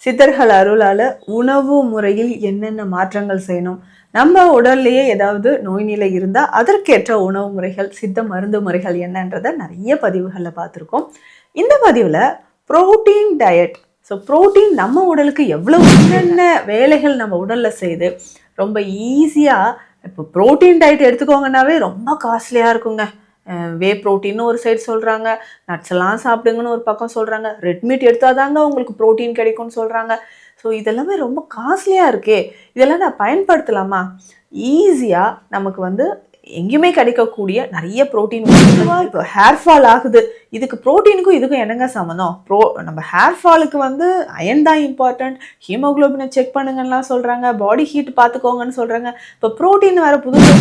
சித்தர்கள் அருளால உணவு முறையில் என்னென்ன மாற்றங்கள் செய்யணும், நம்ம உடல்லையே ஏதாவது நோய் நிலை இருந்தா அதற்கேற்ற உணவு முறைகள், சித்த மருந்து முறைகள் என்னன்றதை நிறைய பதிவுகளில் பார்த்துருக்கோம். இந்த பதிவில் புரோட்டீன் டயட், ஸோ புரோட்டீன் நம்ம உடலுக்கு எவ்வளவு என்னென்ன வேலைகள் நம்ம உடலில் செய்யுது, ரொம்ப ஈஸியாக. இப்போ புரோட்டீன் டயட் எடுத்துக்கோங்கன்னாவே ரொம்ப காஸ்ட்லியாக இருக்குங்க. வே ப்ரோட்டீன்னு ஒரு சைடு சொல்கிறாங்க, நட்ஸ் எல்லாம் சாப்பிடுங்கன்னு ஒரு பக்கம் சொல்கிறாங்க, ரெட் மீட் எடுத்தாதாங்க உங்களுக்கு ப்ரோட்டீன் கிடைக்கும்னு சொல்கிறாங்க. ஸோ இதெல்லாமே ரொம்ப காஸ்ட்லியாக இருக்கே, இதெல்லாம் நான் பயன்படுத்தலாமா? ஈஸியாக நமக்கு எங்கேயுமே கிடைக்கக்கூடிய நிறைய ப்ரோட்டீன். இப்போ ஹேர் ஃபால் ஆகுது, இதுக்கு ப்ரோட்டீனுக்கும் இதுக்கும் என்னங்க சம்மந்தம்? நம்ம ஹேர் ஃபாலுக்கு அயன் தான் இம்பார்ட்டன்ட், ஹீமோக்ளோபினை செக் பண்ணுங்கலாம் சொல்கிறாங்க, பாடி ஹீட் பார்த்துக்கோங்கன்னு சொல்கிறாங்க. இப்போ ப்ரோட்டீன் வர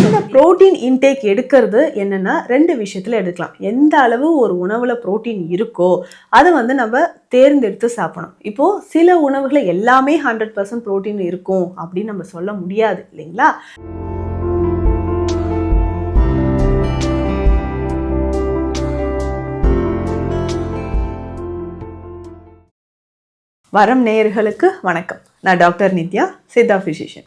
இந்த ப்ரோட்டீன் இன்டேக் எடுக்கிறது என்னென்னா 2 விஷயத்தில் எடுக்கலாம். எந்த அளவு ஒரு உணவில் ப்ரோட்டீன் இருக்கோ அதை நம்ம தேர்ந்தெடுத்து சாப்பிடணும். இப்போது சில உணவுகளில் எல்லாமே 100% ப்ரோட்டீன் இருக்கும் அப்படின்னு நம்ம சொல்ல முடியாது இல்லைங்களா? வரம் நேயர்களுக்கு வணக்கம். நான் டாக்டர் நித்யா, சித்தா ஃபிசிஷியன்.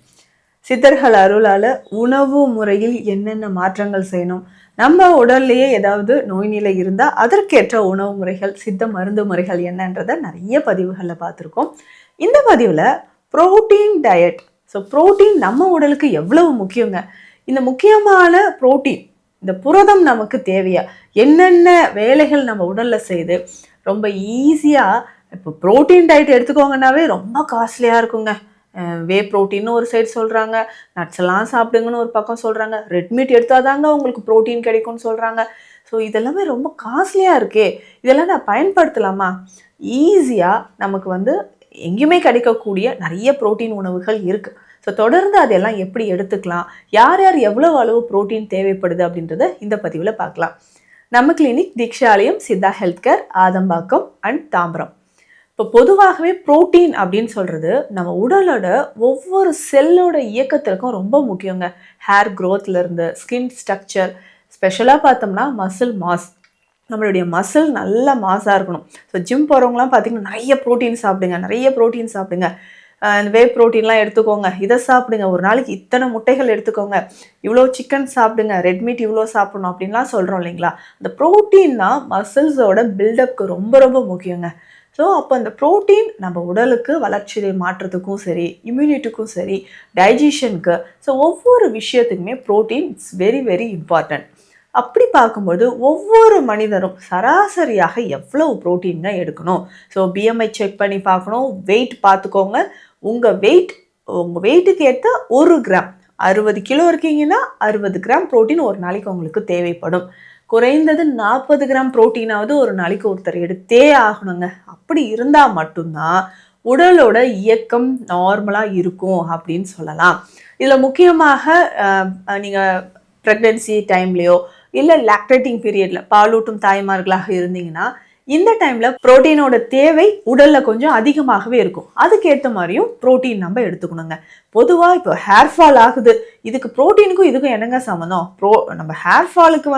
சித்தர்கள் அருளால் உணவு முறையில் என்னென்ன மாற்றங்கள் செய்யணும், நம்ம உடல்லையே ஏதாவது நோய் நிலை இருந்தால் அதற்கேற்ற உணவு முறைகள், சித்த மருந்து முறைகள் என்னன்றதை நிறைய பதிவுகளில் பார்த்துருக்கோம். இந்த பதிவில் புரோட்டீன் டயட், ஸோ புரோட்டீன் நம்ம உடலுக்கு எவ்வளவு முக்கியங்க, இந்த முக்கியமான புரோட்டீன், இந்த புரதம் நமக்கு தேவையா, என்னென்ன வேலைகள் நம்ம உடலில் செய்து ரொம்ப ஈஸியாக. இப்போ ப்ரோட்டீன் டயட் எடுத்துக்கோங்கன்னாவே ரொம்ப காஸ்ட்லியாக இருக்குங்க. வே ப்ரோட்டீன்னு ஒரு சைடு சொல்கிறாங்க, நட்ஸ் எல்லாம் சாப்பிடுங்கன்னு ஒரு பக்கம் சொல்கிறாங்க, ரெட் மீட் எடுத்தாதாங்க உங்களுக்கு ப்ரோட்டீன் கிடைக்கும்னு சொல்கிறாங்க. ஸோ இதெல்லாமே ரொம்ப காஸ்ட்லியாக இருக்கே, இதெல்லாம் நான் பயன்படுத்தலாமா? ஈஸியாக நமக்கு எங்கேயுமே கிடைக்கக்கூடிய நிறைய ப்ரோட்டீன் உணவுகள் இருக்குது. ஸோ தொடர்ந்து அதெல்லாம் எப்படி எடுத்துக்கலாம், யார் யார் எவ்வளோ அளவு ப்ரோட்டீன் தேவைப்படுது அப்படின்றத இந்த பதிவில் பார்க்கலாம். நம்ம clinic Deekshalayam Siddha health care, Adambakkam and Tambaram. இப்போ பொதுவாகவே ப்ரோட்டீன் அப்படின்னு சொல்கிறது நம்ம உடலோட ஒவ்வொரு செல்லோட இயக்கத்திற்கும் ரொம்ப முக்கியங்க. ஹேர் க்ரோத்லேருந்து ஸ்கின் ஸ்ட்ரக்சர், ஸ்பெஷலாக பார்த்தோம்னா மசில் மாஸ், நம்மளுடைய மசில் நல்ல மாஸாக இருக்கணும். ஸோ ஜிம் போகிறவங்களாம் பார்த்திங்கன்னா நிறைய ப்ரோட்டீன் சாப்பிடுங்க, நிறைய ப்ரோட்டீன் சாப்பிடுங்க, இந்த வே ப்ரோட்டீன்லாம் எடுத்துக்கோங்க, இதை சாப்பிடுங்க, ஒரு நாளைக்கு இத்தனை முட்டைகள் எடுத்துக்கோங்க, இவ்வளோ சிக்கன் சாப்பிடுங்க, ரெட் மீட் இவ்வளோ சாப்பிடணும் அப்படின்லாம் சொல்கிறோம் இல்லைங்களா? அந்த ப்ரோட்டீன் தான் மசில்ஸோட பில்டப்க்கு ரொம்ப ரொம்ப முக்கியங்க. ஸோ அப்போ அந்த ப்ரோட்டீன் நம்ம உடலுக்கு வளர்ச்சி மாற்றத்துக்கும் சரி, இம்யூனிட்டிக்கும் சரி, டைஜஷனுக்கு, ஸோ ஒவ்வொரு விஷயத்துக்குமே protein it's very very important. அப்படி பார்க்கும்போது ஒவ்வொரு மனிதரும் சராசரியாக எவ்வளவு ப்ரோட்டீன் தான் எடுக்கணும்? ஸோ பிஎம்ஐ செக் பண்ணி பார்க்கணும், வெயிட் பார்த்துக்கோங்க. உங்கள் வெயிட்டுக்கு ஏற்ற 1 கிராம், 60 கிலோ இருக்கீங்கன்னா 60 கிராம் ப்ரோட்டீன் ஒரு நாளைக்கு உங்களுக்கு தேவைப்படும். குறைந்தது 40 கிராம் ப்ரோட்டீனாவது ஒரு நாளைக்கு ஒருத்தர் எடுத்தே ஆகணுங்க. அப்படி இருந்தால் மட்டும்தான் உடலோட இயக்கம் நார்மலாக இருக்கும் அப்படின்னு சொல்லலாம். இதில் முக்கியமாக நீங்கள் ப்ரெக்னென்சி டைம்லேயோ இல்லை லாக்டேட்டிங் பீரியடில் பாலூட்டும் தாய்மார்களாக இருந்தீங்கன்னா இந்த டைமில் ப்ரோட்டீனோட தேவை உடலில் கொஞ்சம் அதிகமாகவே இருக்கும். அதுக்கேற்ற மாதிரியும் ப்ரோட்டீன் நம்ம எடுத்துக்கணுங்க. பொதுவாக இப்போ ஹேர் ஃபால் ஆகுது, இதுக்கு ப்ரோட்டீனுக்கும் இதுக்கும் என்னங்க சம்மந்தம்? நம்ம ஹேர் ஃபாலுக்கு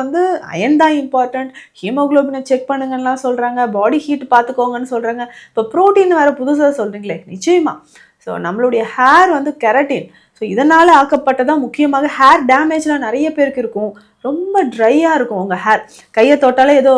அயன் தான் இம்பார்ட்டன்ட், ஹீமோக்ளோபினை செக் பண்ணுங்கலாம் சொல்கிறாங்க, பாடி ஹீட் பார்த்துக்கோங்கன்னு சொல்கிறாங்க. இப்போ ப்ரோட்டீன் வேறு புதுசாக சொல்கிறீங்களே, நிச்சயமாக. ஸோ நம்மளுடைய ஹேர் கெரட்டின், ஸோ இதனால் ஆக்கப்பட்டதான். முக்கியமாக ஹேர் டேமேஜ்லாம் நிறைய பேருக்கு இருக்கும், ரொம்ப ட்ரையாக இருக்கும் உங்கள் ஹேர், கையை தொட்டாலே ஏதோ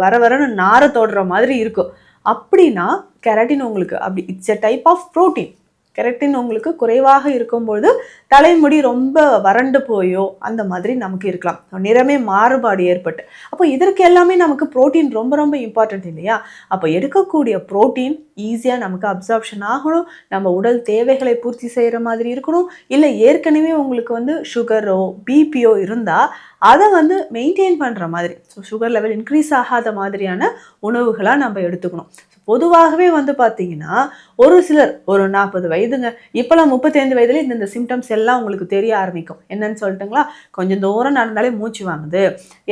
வரன்னு நாரை தொடுற மாதிரி இருக்கும். அப்படின்னா கெரட்டின் உங்களுக்கு அப்படி it's a type of protein. Keratin உங்களுக்கு குறைவாக இருக்கும்பொழுது தலைமுடி ரொம்ப வறண்டு போயோ அந்த மாதிரி நமக்கு இருக்கலாம், நிறமே மாறுபாடு ஏற்பட்டு. அப்போ இதற்கு எல்லாமே நமக்கு ப்ரோட்டீன் ரொம்ப ரொம்ப இம்பார்ட்டன்ட் இல்லையா? அப்போ எடுக்கக்கூடிய ப்ரோட்டீன் ஈஸியாக நமக்கு அப்சார்ப்ஷன் ஆகணும், நம்ம உடல் தேவைகளை பூர்த்தி செய்கிற மாதிரி இருக்கணும். இல்லை ஏற்கனவே உங்களுக்கு சுகரோ பிபியோ இருந்தால் அதை மெயின்டைன் பண்ணுற மாதிரி, ஸோ சுகர் லெவல் இன்க்ரீஸ் ஆகாத மாதிரியான உணவுகளாக நம்ம எடுத்துக்கணும். பொதுவாகவே பார்த்தீங்கன்னா ஒரு சிலர் ஒரு 40 வயதுங்க, இப்போலாம் 35 வயதுல இந்த சிம்டம்ஸ் எல்லாம் உங்களுக்கு தெரிய ஆரம்பிக்கும். என்னன்னு சொல்லிட்டுங்களா? கொஞ்சம் தூரம் நடந்தாலே மூச்சு வாங்குது,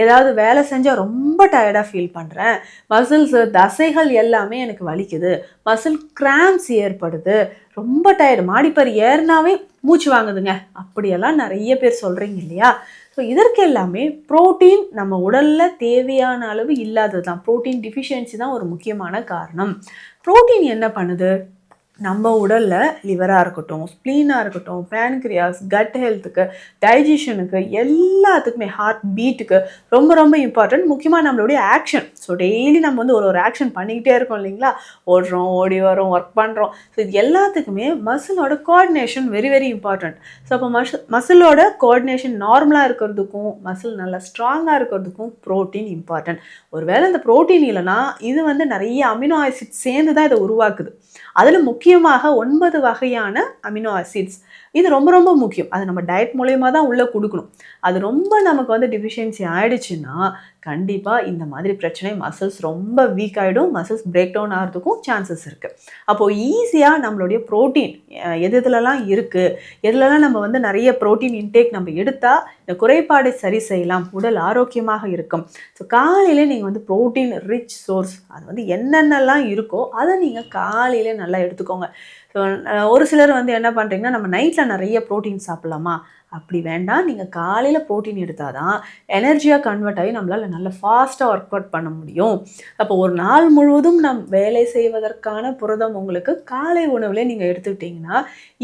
ஏதாவது வேலை செஞ்சால் ரொம்ப டயர்டாக ஃபீல் பண்ணுறேன், மசில்ஸ் தசைகள் எல்லாமே எனக்கு வலிக்குது, மசில் கிராம்ஸ் ஏற்படுது, ரொம்ப டயர்டு, மாடிப்பறி ஏறினாவே மூச்சு வாங்குதுங்க, அப்படியெல்லாம் நிறைய பேர் சொல்கிறீங்க இல்லையா? ஸோ இதற்கு எல்லாமே ப்ரோட்டீன் நம்ம உடலில் தேவையான அளவு இல்லாதது தான். ப்ரோட்டீன் டிஃபிஷியன்சி தான் ஒரு முக்கியமான காரணம். ப்ரோட்டீன் என்ன பண்ணுது? நம்ம உடலில் லிவராக இருக்கட்டும், ஸ்ப்ளீனாக இருக்கட்டும், பேன்க்ரியாஸ், கட் ஹெல்த்துக்கு, டைஜஷனுக்கு, எல்லாத்துக்குமே ஹார்ட் பீட்டுக்கு ரொம்ப ரொம்ப இம்பார்ட்டன்ட். முக்கியமாக நம்மளுடைய ஆக்ஷன். ஸோ டெய்லி நம்ம வந்து ஒரு ஆக்ஷன் பண்ணிக்கிட்டே இருக்கோம் இல்லைங்களா? ஓடுறோம், ஓடி வரோம், ஒர்க் பண்ணுறோம். ஸோ இது எல்லாத்துக்குமே மசிலோட coordination very very important. So அப்போ மசிலோட கோஆர்டினேஷன் நார்மலாக இருக்கிறதுக்கும் மசில் நல்லா ஸ்ட்ராங்காக இருக்கிறதுக்கும் ப்ரோட்டீன் இம்பார்ட்டன்ட். ஒருவேளை இந்த ப்ரோட்டீன் இல்லைன்னா இது வந்து நிறைய அமினோ ஆசிட் சேர்ந்து தான் இதை உருவாக்குது. அதில் முக்கியமாக 9 வகையான அமினோ ஆசிட்ஸ். இது ரொம்ப ரொம்ப முக்கியம். அது நம்ம டயட் மூலயமா தான் உள்ளே கொடுக்கணும். அது ரொம்ப நமக்கு வந்து டிஃபிஷியன்சி ஆகிடுச்சுன்னா கண்டிப்பாக இந்த மாதிரி பிரச்சனை மசில்ஸ் ரொம்ப வீக் ஆகிடும், மசில்ஸ் பிரேக் டவுன் ஆகிறதுக்கும் சான்சஸ் இருக்குது. அப்போது ஈஸியாக நம்மளுடைய ப்ரோட்டீன் எதுலலாம் இருக்குது, எதுலலாம் நம்ம வந்து நிறைய ப்ரோட்டீன் இன்டேக் நம்ம எடுத்தால் இந்த குறைபாடை சரி செய்யலாம், உடல் ஆரோக்கியமாக இருக்கும். ஸோ காலையிலே நீங்கள் வந்து ப்ரோட்டீன் ரிச் சோர்ஸ் அது வந்து என்னென்னலாம் இருக்கோ அதை நீங்கள் காலையிலே நல்லா எடுத்துக்கோங்க. ஸோ ஒரு சிலர் வந்து என்ன பண்ணுறீங்கன்னா, நம்ம நைட்டில் நிறைய ப்ரோட்டீன் சாப்பிட்லாமா? அப்படி வேண்டாம். நீங்கள் காலையில் ப்ரோட்டீன் எடுத்தால் தான் எனர்ஜியாக கன்வெர்ட் ஆகி நம்மளால் நல்லா ஃபாஸ்ட்டாக ஒர்க் அவுட் பண்ண முடியும். அப்போ ஒரு நாள் முழுவதும் வேலை செய்வதற்கான புரதம் உங்களுக்கு காலை உணவுலேயே நீங்கள் எடுத்துக்கிட்டிங்கன்னா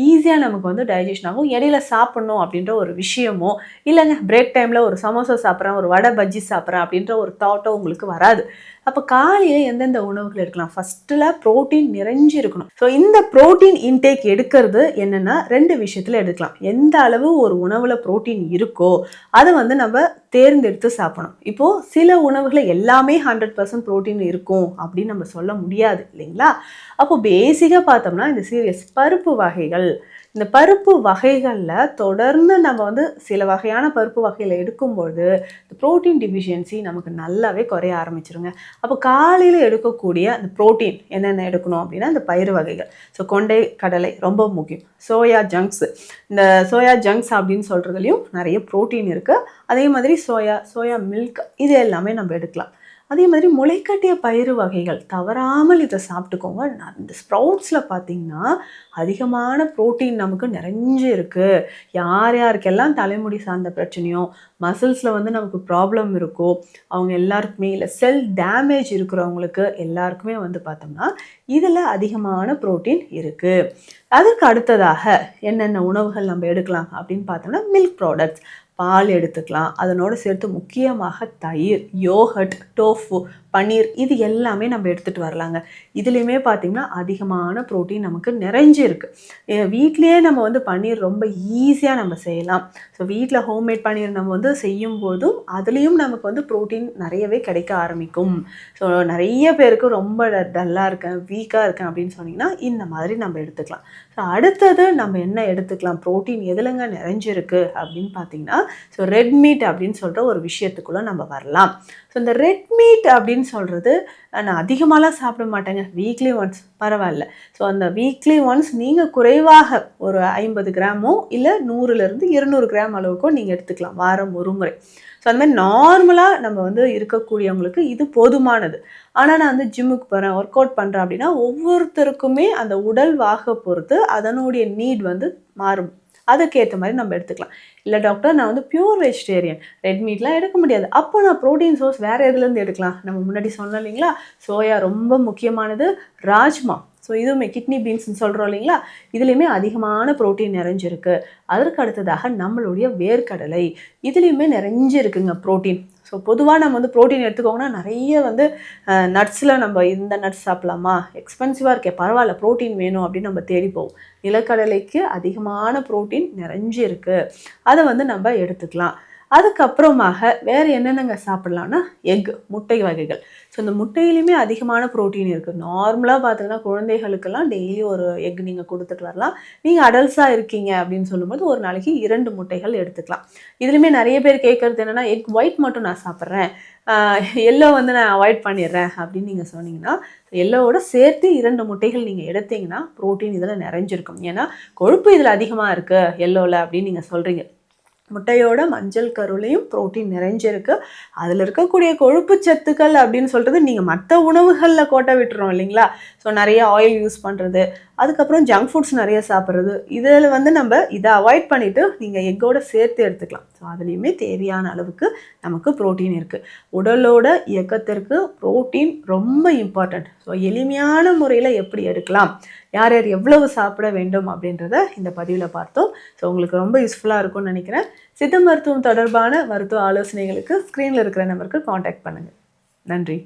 ஈஸியாக நமக்கு வந்து டைஜஷன் ஆகும். இடையில சாப்பிட்ணும் அப்படின்ற ஒரு விஷயமோ இல்லைங்க பிரேக் டைமில் ஒரு சமோசா சாப்பிட்றேன், ஒரு வடை பஜ்ஜி சாப்பிட்றேன் அப்படின்ற ஒரு தாட்டோ உங்களுக்கு வராது. அப்போ காலையில் எந்தெந்த உணவுகள் எடுக்கலாம்? ஃபஸ்ட்டில் ப்ரோட்டீன் நிறைஞ்சு இருக்கணும். ஸோ இந்த ப்ரோட்டீன் இன்டேக் எடுக்கிறது என்னென்னா 2 விஷயத்தில் எடுக்கலாம். எந்த அளவு ஒரு உணவில் ப்ரோட்டீன் இருக்கோ அதை வந்து நம்ம தேர்ந்தெடுத்து சாப்பிடணும். இப்போது சில உணவுகளில் எல்லாமே 100% ப்ரோட்டீன் இருக்கும் அப்படின்னு நம்ம சொல்ல முடியாது இல்லைங்களா? அப்போது பேசிக்காக பார்த்தோம்னா இந்த சீரியஸ் பருப்பு வகைகள், இந்த பருப்பு வகைகளில் தொடர்ந்து நம்ம வந்து சில வகையான பருப்பு வகையில் எடுக்கும்பொழுது இந்த ப்ரோட்டீன் டிஃபிஷியன்சி நமக்கு நல்லாவே குறைய ஆரம்பிச்சிருங்க. அப்போ காலையில் எடுக்கக்கூடிய அந்த ப்ரோட்டீன் என்னென்ன எடுக்கணும் அப்படின்னா இந்த பயிறு வகைகள். ஸோ கொண்டை கடலை ரொம்ப முக்கியம். சோயா ஜங்க்ஸ், இந்த சோயா ஜங்க்ஸ் அப்படின்னு சொல்கிறதுலையும் நிறைய ப்ரோட்டீன் இருக்குது. அதே மாதிரி சோயா மில்க் இது எல்லாமே நம்ம எடுக்கலாம். அதே மாதிரி முளைக்கட்டிய பயிறு வகைகள் தவறாமல் இதை சாப்பிட்டுக்கோங்க. இந்த ஸ்ப்ரவுட்ஸில் பார்த்திங்கன்னா அதிகமான ப்ரோட்டீன் நமக்கு நிறைஞ்சு இருக்குது. யார் யாருக்கெல்லாம் தலைமுடி சார்ந்த பிரச்சனையோ, மசில்ஸில் வந்து நமக்கு ப்ராப்ளம் இருக்கோ அவங்க எல்லாருக்குமே, இல்லை செல் டேமேஜ் இருக்கிறவங்களுக்கு எல்லாருக்குமே வந்து பார்த்தோம்னா இதில் அதிகமான ப்ரோட்டீன் இருக்குது. அதற்கு அடுத்ததாக என்னென்ன உணவுகள் நம்ம எடுக்கலாம் அப்படின்னு பார்த்தோம்னா மில்க் ப்ராடக்ட்ஸ், பால் எடுத்துக்கலாம். அதனோடு சேர்த்து முக்கியமாக தயிர், யோகட், டோஃபு, பன்னீர் இது எல்லாமே நம்ம எடுத்துகிட்டு வரலாங்க. இதுலேயுமே பார்த்திங்கன்னா அதிகமான ப்ரோட்டீன் நமக்கு நிறைஞ்சு இருக்குது. வீட்லேயே நம்ம வந்து பன்னீர் ரொம்ப ஈஸியாக நம்ம செய்யலாம். ஸோ வீட்டில் ஹோம்மேட் பன்னீர் நம்ம வந்து செய்யும்போதும் அதுலேயும் நமக்கு வந்து ப்ரோட்டீன் நிறையவே கிடைக்க ஆரம்பிக்கும். ஸோ நிறைய பேருக்கு ரொம்ப டல்லாக இருக்கேன், வீக்காக இருக்கேன் அப்படின்னு சொன்னிங்கன்னா இந்த மாதிரி நம்ம எடுத்துக்கலாம். ஸோ அடுத்தது நம்ம என்ன எடுத்துக்கலாம், ப்ரோட்டீன் எதுலங்க நிறைஞ்சிருக்கு அப்படின்னு பார்த்தீங்கன்னா ஸோ ரெட் மீட் அப்படின்னு சொல்கிற ஒரு விஷயத்துக்குள்ளே நம்ம வரலாம். ஸோ இந்த ரெட் மீட் அப்படின்னு சொல்கிறது நான் அதிகமாகலாம் சாப்பிட மாட்டேங்க, வீக்லி ஒன்ஸ் பரவாயில்ல. ஸோ அந்த வீக்லி ஒன்ஸ் நீங்கள் குறைவாக ஒரு 50 கிராமோ இல்லை 100லேருந்து 200 கிராம் அளவுக்கோ நீங்கள் எடுத்துக்கலாம் வாரம் ஒரு முறை. ஸோ அந்த மாதிரி நார்மலாக நம்ம வந்து இருக்கக்கூடியவங்களுக்கு இது போதுமானது. ஆனால் நான் வந்து ஜிம்முக்கு போகிறேன், ஒர்க் அவுட் பண்ணுறேன் அப்படின்னா ஒவ்வொருத்தருக்குமே அந்த உடல் வாக பொறுத்து அதனுடைய நீட் வந்து மாறும். அதுக்கேற்ற மாதிரி நம்ம எடுத்துக்கலாம். இல்லை டாக்டர் நான் வந்து பியூர் வெஜிடேரியன், ரெட் மீட்லாம் எடுக்க முடியாது, அப்போ நான் ப்ரோட்டீன் சோர்ஸ் வேறு எதுலேருந்து எடுக்கலாம்? நம்ம முன்னாடி சொன்னோம் இல்லைங்களா, சோயா ரொம்ப முக்கியமானது, ராஜ்மா, ஸோ இதுவுமே கிட்னி பீன்ஸ்ன்னு சொல்கிறோம் இல்லைங்களா, இதுலேயுமே அதிகமான ப்ரோட்டீன் நிறைஞ்சிருக்கு. அதற்கு அடுத்ததாக நம்மளுடைய வேர்க்கடலை, இதுலேயுமே நிறைஞ்சிருக்குங்க ப்ரோட்டீன். ஸோ பொதுவாக நம்ம வந்து ப்ரோட்டீன் எடுத்துக்கோங்கன்னா நிறைய வந்து நட்ஸில் நம்ம இந்த நட்ஸ் சாப்பிட்லாமா, எக்ஸ்பென்சிவாக இருக்கே, பரவாயில்ல ப்ரோட்டீன் வேணும் அப்படின்னு நம்ம தேடி போவோம். நிலக்கடலைக்கு அதிகமான ப்ரோட்டீன் நிறைஞ்சு இருக்குது, அதை வந்து நம்ம எடுத்துக்கலாம். அதுக்கப்புறமாக வேறு என்னென்னங்க சாப்பிட்லான்னா எக், முட்டை வகைகள். ஸோ இந்த முட்டையிலையுமே அதிகமான ப்ரோட்டீன் இருக்குது. நார்மலாக பார்த்தீங்கன்னா குழந்தைகளுக்கெல்லாம் டெய்லி ஒரு எக் நீங்கள் கொடுத்துட்டு வரலாம். நீங்கள் அடல்ட்ஸாக இருக்கீங்க அப்படின்னு சொல்லும்போது ஒரு நாளைக்கு 2 முட்டைகள் எடுத்துக்கலாம். இதுலையுமே நிறைய பேர் கேட்குறது என்னென்னா எக் ஒயிட் மட்டும் நான் சாப்பிட்றேன், எல்லோ வந்து நான் அவாய்ட் பண்ணிடுறேன் அப்படின்னு நீங்கள் சொன்னீங்கன்னா எல்லோவோட சேர்த்து 2 முட்டைகள் நீங்கள் எடுத்தீங்கன்னா ப்ரோட்டீன் இதில் நிறைஞ்சிருக்கும். ஏன்னா கொழுப்பு இதில் அதிகமாக இருக்குது எல்லோவில் அப்படின்னு நீங்கள் சொல்கிறீங்க. முட்டையோட மஞ்சள் கருளையும் ப்ரோட்டீன் நிறைஞ்சிருக்கு. அதில் இருக்கக்கூடிய கொழுப்பு சத்துக்கள் அப்படின்னு சொல்கிறது நீங்கள் மற்ற உணவுகளில் கோட்டை விட்டுறோம் இல்லைங்களா. ஸோ நிறைய ஆயில் யூஸ் பண்ணுறது, அதுக்கப்புறம் ஜங்க் ஃபுட்ஸ் நிறைய சாப்பிட்றது, இதில் வந்து நம்ம இதை அவாய்ட் பண்ணிவிட்டு நீங்கள் எக்கோட சேர்த்து எடுத்துக்கலாம். ஸோ அதுலேயுமே தேவையான அளவுக்கு நமக்கு ப்ரோட்டீன் இருக்குது. உடலோட இயக்கத்திற்கு ப்ரோட்டீன் ரொம்ப இம்பார்ட்டண்ட். ஸோ எளிமையான முறையில் எப்படி எடுக்கலாம், யார் யார் எவ்வளவு சாப்பிட வேண்டும் அப்படின்றத இந்த பதிவில் பார்த்தோம். ஸோ உங்களுக்கு ரொம்ப யூஸ்ஃபுல்லாக இருக்கும்னு நினைக்கிறேன். சித்த மருத்துவம் தொடர்பான மருத்துவ ஆலோசனைகளுக்கு ஸ்க்ரீனில் இருக்கிற நம்பருக்கு காண்டாக்ட் பண்ணுங்கள். நன்றி.